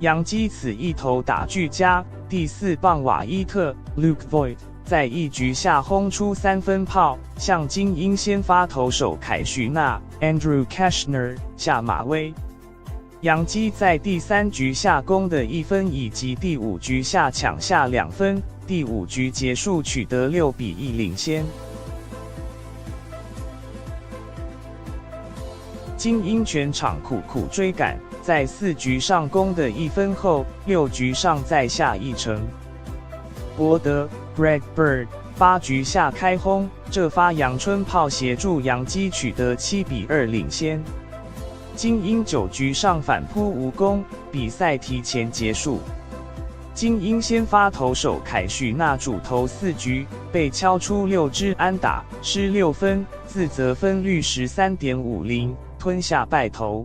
洋基此一投打俱佳，第4棒瓦伊特 Luke Voigt 在1局下轰出3分炮，向精英先发投手凯许纳 Andrew Cashner 下马威。洋基在第3局下攻的1分以及第5局下抢下2分，第5局结束取得6比1领先。精英全场苦追赶，在4局上攻的1分后，6局上再下一城。伯德 Greg Bird 8局下开轰，这发阳春炮协助洋基取得7比2领先。精英9局上反扑无功，比赛提前结束。精英先发投手凯许纳主投4局，被敲出6支安打，失6分，自责分率13.50，吞下败投。